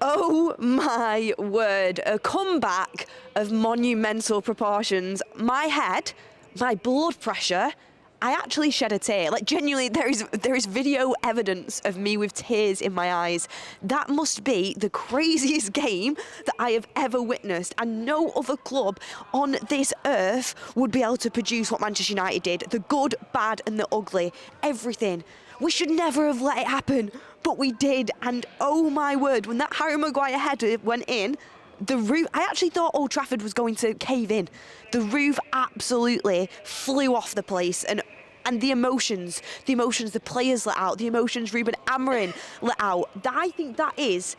Oh my word, a comeback of monumental proportions. My head, my blood pressure, I actually shed a tear. Like, genuinely, there is video evidence of me with tears in my eyes. That must be the craziest game that I have ever witnessed, and no other club on this earth would be able to produce what Manchester United did. The good, bad and the ugly, everything. We should never have let it happen, but we did. And oh my word, when that Harry Maguire header went in, the roof, I actually thought Old Trafford was going to cave in. The roof absolutely flew off the place, and the emotions the players let out, the emotions Ruben Amorim let out, I think that is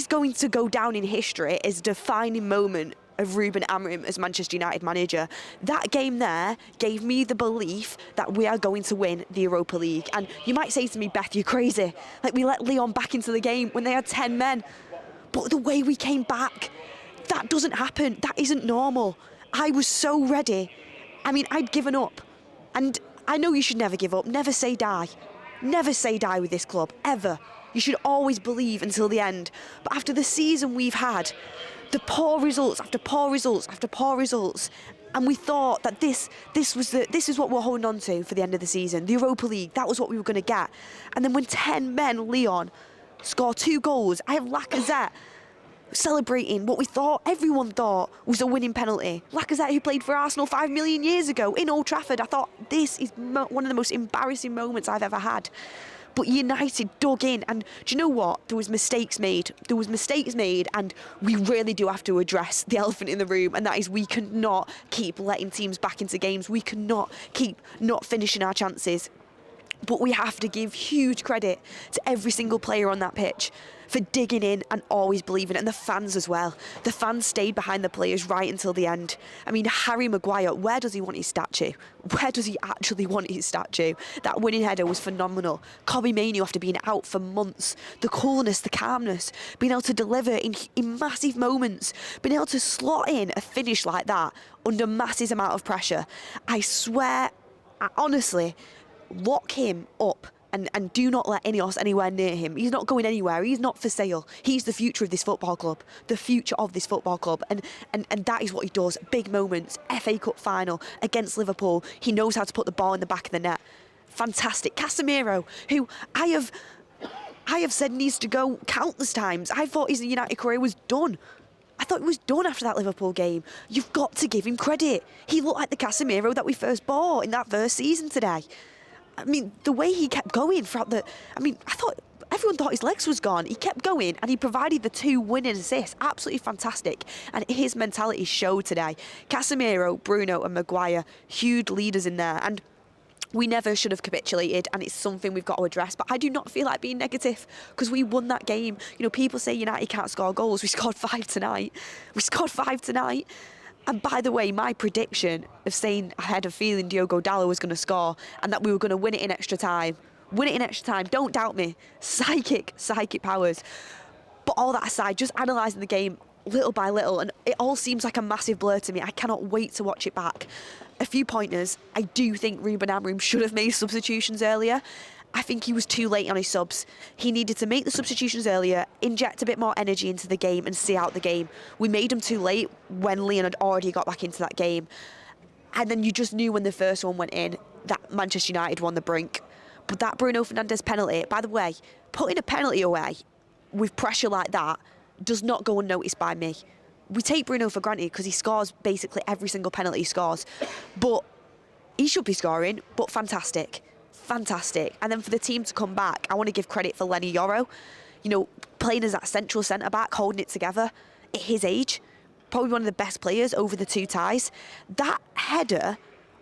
going to go down in history as a defining moment of Ruben Amorim as Manchester United manager. That game there gave me the belief that we are going to win the Europa League. And you might say to me, Beth, you're crazy. Like, we let Lyon back into the game when they had 10 men. But the way we came back, that doesn't happen. That isn't normal. I was so ready. I mean, I'd given up. And I know you should never give up. Never say die. Never say die with this club, ever. You should always believe until the end. But after the season we've had, the poor results after poor results after poor results, and we thought that this is what we're holding on to for the end of the season. The Europa League, that was what we were going to get. And then when 10 men, Lyon, score 2 goals, I have Lacazette celebrating what everyone thought was a winning penalty. Lacazette, who played for Arsenal 5 million years ago in Old Trafford. I thought, this is one of the most embarrassing moments I've ever had. But United dug in, and do you know what? There was mistakes made, and we really do have to address the elephant in the room, and that is we cannot keep letting teams back into games. We cannot keep not finishing our chances. But we have to give huge credit to every single player on that pitch for digging in and always believing it, and the fans as well. The fans stayed behind the players right until the end. I mean, Harry Maguire, where does he want his statue? Where does he actually want his statue? That winning header was phenomenal. Kobbie Mainoo, after being out for months, the coolness, the calmness, being able to deliver in massive moments, being able to slot in a finish like that under massive amount of pressure. I swear, honestly, lock him up and do not let Ineos anywhere near him. He's not going anywhere. He's not for sale. He's the future of this football club. The future of this football club. And that is what he does. Big moments. FA Cup final against Liverpool. He knows how to put the ball in the back of the net. Fantastic. Casemiro, who I have said needs to go countless times. I thought his United career was done. I thought it was done after that Liverpool game. You've got to give him credit. He looked like the Casemiro that we first bought in that first season today. I mean, the way he kept going throughout everyone thought his legs was gone. He kept going, and he provided the 2 winning assists. Absolutely fantastic. And his mentality showed today. Casemiro, Bruno and Maguire, huge leaders in there. And we never should have capitulated, and it's something we've got to address. But I do not feel like being negative, because we won that game. You know, people say United can't score goals. We scored 5 tonight. And by the way, my prediction of saying I had a feeling Diogo Dalot was going to score and that we were going to win it in extra time. Don't doubt me. Psychic powers. But all that aside, just analysing the game little by little, and it all seems like a massive blur to me. I cannot wait to watch it back. A few pointers. I do think Ruben Amorim should have made substitutions earlier. I think he was too late on his subs. He needed to make the substitutions earlier, inject a bit more energy into the game and see out the game. We made him too late when Lyon had already got back into that game. And then you just knew when the first one went in that Manchester United won the brink. But that Bruno Fernandes penalty, by the way, putting a penalty away with pressure like that does not go unnoticed by me. We take Bruno for granted because he scores basically every single penalty he scores. But he should be scoring, but fantastic. And then for the team to come back, I want to give credit for Leny Yoro. You know, playing as that central centre-back, holding it together at his age. Probably one of the best players over the 2 ties. That header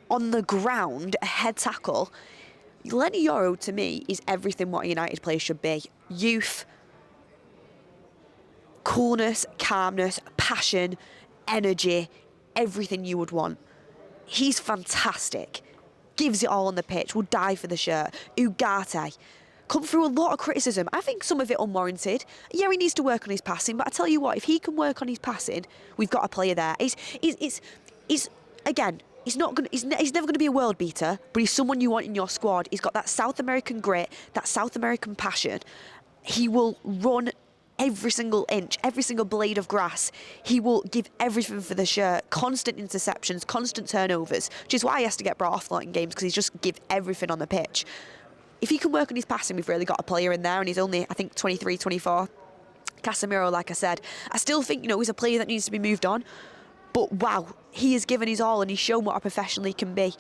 on the ground, a head tackle, Leny Yoro, to me, is everything what a United player should be. Youth, coolness, calmness, passion, energy, everything you would want. He's fantastic. Gives it all on the pitch, will die for the shirt. Ugarte, come through a lot of criticism. I think some of it unwarranted. Yeah, he needs to work on his passing, but I tell you what, if he can work on his passing, we've got a player there. He's never going to be a world beater, but he's someone you want in your squad. He's got that South American grit, that South American passion, He will run every single inch, every single blade of grass. He will give everything for the shirt, constant interceptions, constant turnovers, which is why he has to get brought off a lot in games, because he's just give everything on the pitch. If he can work on his passing, we've really got a player in there, and he's only, I think, 23, 24. Casemiro, like I said, I still think, he's a player that needs to be moved on. But wow, he has given his all and he's shown what a professional he can be.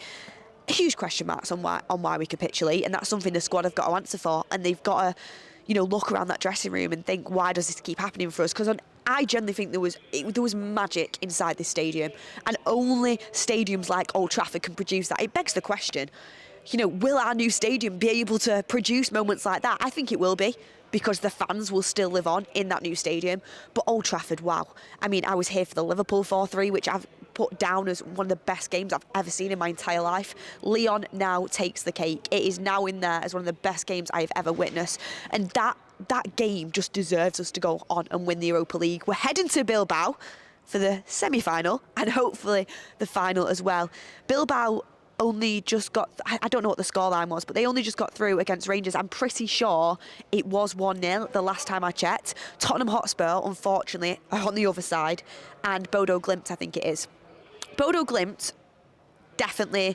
Huge question marks on why we capitulate, and that's something the squad have got to answer for, and they've got to, look around that dressing room and think, why does this keep happening for us? Because I genuinely think there was magic inside this stadium, and only stadiums like Old Trafford can produce that. It begs the question, will our new stadium be able to produce moments like that? I think it will be, because the fans will still live on in that new stadium. But Old Trafford, wow. I mean, I was here for the Liverpool 4-3, which I've put down as one of the best games I've ever seen in my entire life. Lyon now takes the cake. It is now in there as one of the best games I've ever witnessed. And that game just deserves us to go on and win the Europa League. We're heading to Bilbao for the semi-final and hopefully the final as well. Bilbao only just got, I don't know what the scoreline was, but they only just got through against Rangers. I'm pretty sure it was 1-0 the last time I checked. Tottenham Hotspur, unfortunately, are on the other side, and Bodo Glimt, I think it is. Bodo Glimt, definitely,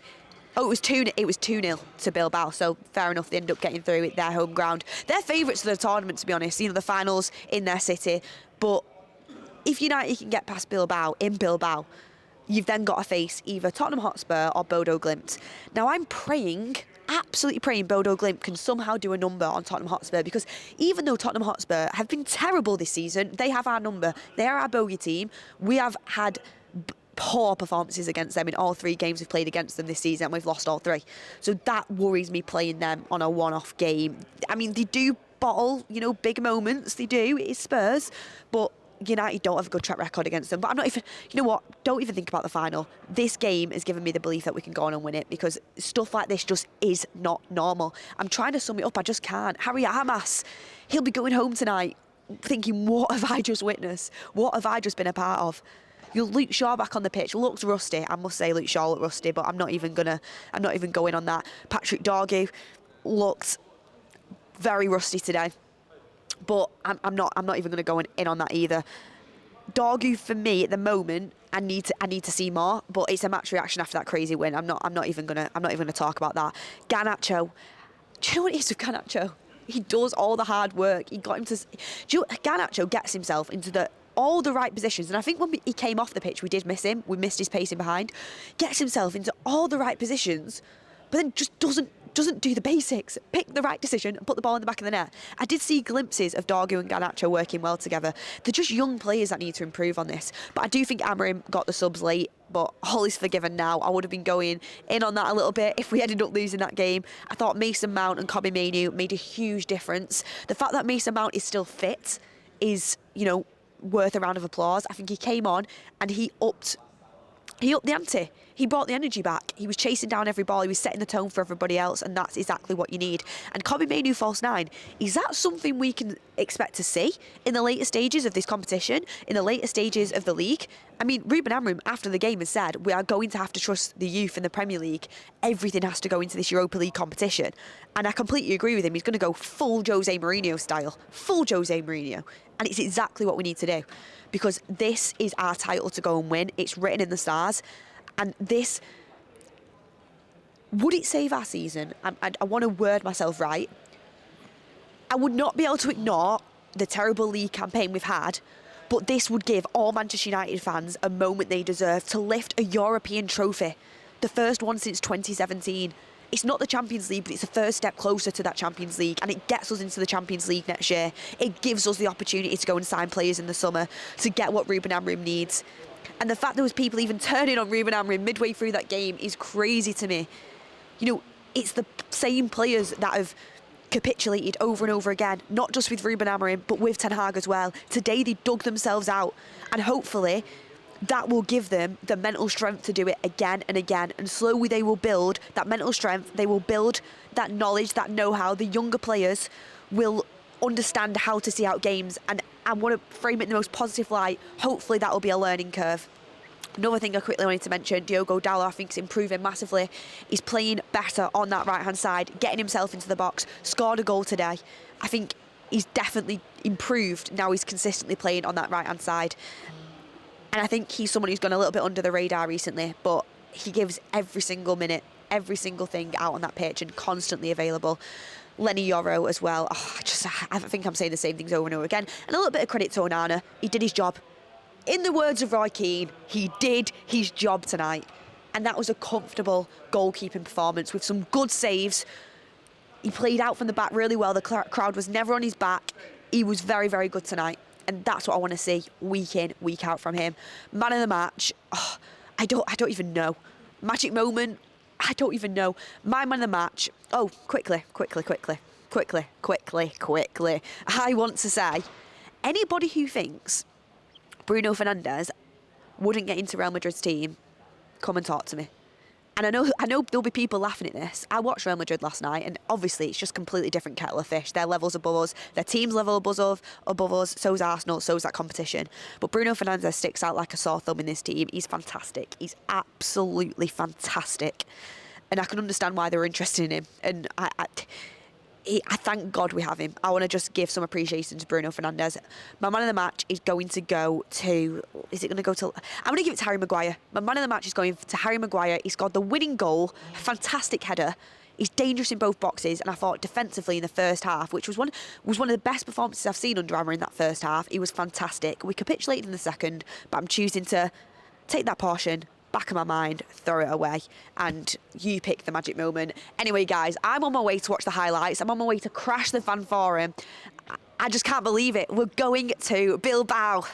it was 2-0 to Bilbao, so fair enough, they end up getting through at their home ground. They're favourites for the tournament, to be honest, the finals in their city, but if United can get past Bilbao, in Bilbao, you've then got to face either Tottenham Hotspur or Bodo Glimt. Now, I'm praying, absolutely praying, Bodo Glimt can somehow do a number on Tottenham Hotspur, because even though Tottenham Hotspur have been terrible this season, they have our number. They are our bogey team. We have had poor performances against them in all 3 games we've played against them this season, and we've lost all 3. So that worries me, playing them on a one-off game. I mean, they do bottle, big moments. They do. It is Spurs, but United don't have a good track record against them. But I'm not even, don't even think about the final. This game has given me the belief that we can go on and win it, because stuff like this just is not normal. I'm trying to sum it up, I just can't. Harry Hamas, he'll be going home tonight thinking, what have I just witnessed? What have I just been a part of? Luke Shaw back on the pitch looks rusty. I must say Luke Shaw looked rusty, but I'm not even going on that. Patrick Dorgu looked very rusty today. But I'm not even going to go in on that either. Dorgu, for me at the moment, I need to see more. But it's a match reaction after that crazy win. I'm not even gonna talk about that. Garnacho, do you know what it is with Garnacho? He does all the hard work. He got him to. Garnacho gets himself into all the right positions, and I think when he came off the pitch, we did miss him. We missed his pacing behind. Gets himself into all the right positions, but then just doesn't do the basics, pick the right decision and put the ball in the back of the net. I did see glimpses of Dorgu and Garnacho working well together. They're just young players that need to improve on this. But I do think Amorim got the subs late, but all is forgiven now. I would have been going in on that a little bit if we ended up losing that game. I thought Mason Mount and Kobbie Mainoo made a huge difference. The fact that Mason Mount is still fit is, worth a round of applause. I think he came on and he upped the ante. He brought the energy back. He was chasing down every ball. He was setting the tone for everybody else, and that's exactly what you need. And Kobbie Mainoo false 9, is that something we can expect to see in the later stages of this competition, in the later stages of the league? I mean, Ruben Amorim, after the game, has said, we are going to have to trust the youth in the Premier League. Everything has to go into this Europa League competition. And I completely agree with him. He's going to go full Jose Mourinho style. Full Jose Mourinho. And it's exactly what we need to do. Because this is our title to go and win. It's written in the stars. And this, would it save our season? I want to word myself right. I would not be able to ignore the terrible league campaign we've had, but this would give all Manchester United fans a moment they deserve to lift a European trophy, the first one since 2017. It's not the Champions League, but it's the first step closer to that Champions League, and it gets us into the Champions League next year. It gives us the opportunity to go and sign players in the summer to get what Ruben Amorim needs. And the fact there was people even turning on Ruben Amorim midway through that game is crazy to me. It's the same players that have capitulated over and over again, not just with Ruben Amorim, but with Ten Hag as well. Today they dug themselves out, and hopefully that will give them the mental strength to do it again and again. And slowly they will build that mental strength, they will build that knowledge, that know-how. The younger players will understand how to see out games, and I want to frame it in the most positive light. Hopefully that will be a learning curve. Another thing I quickly wanted to mention, Diogo Dalot, I think, is improving massively. He's playing better on that right-hand side, getting himself into the box, scored a goal today. I think he's definitely improved. Now he's consistently playing on that right-hand side. And I think he's someone who's gone a little bit under the radar recently, but he gives every single minute, every single thing out on that pitch and constantly available. Lenny Yoro as well. Oh, I think I'm saying the same things over and over again. And a little bit of credit to Onana. He did his job. In the words of Roy Keane, he did his job tonight. And that was a comfortable goalkeeping performance with some good saves. He played out from the back really well. The crowd was never on his back. He was very, very good tonight. And that's what I want to see week in, week out from him. Man of the match, oh, I don't even know. Magic moment, I don't even know. My man of the match, oh, quickly. I want to say, anybody who thinks Bruno Fernandes wouldn't get into Real Madrid's team, come and talk to me. And I know there'll be people laughing at this. I watched Real Madrid last night, and obviously it's just completely different kettle of fish. Their level's above us, their team's level above us, so's Arsenal, so's that competition. But Bruno Fernandes sticks out like a sore thumb in this team. He's fantastic. He's absolutely fantastic. And I can understand why they were interested in him. And I thank God we have him. I want to just give some appreciation to Bruno Fernandes. My man of the match is going to go to... Is it going to go to... I'm going to give it to Harry Maguire. My man of the match is going to Harry Maguire. He scored the winning goal. A fantastic header. He's dangerous in both boxes. And I thought defensively in the first half, which was one of the best performances I've seen under Hammer in that first half. He was fantastic. We capitulated in the second, but I'm choosing to take that portion, back of my mind, throw it away, and you pick the magic moment. Anyway, guys, I'm on my way to watch the highlights. I'm on my way to crash the fan forum. I just can't believe it. We're going to Bilbao.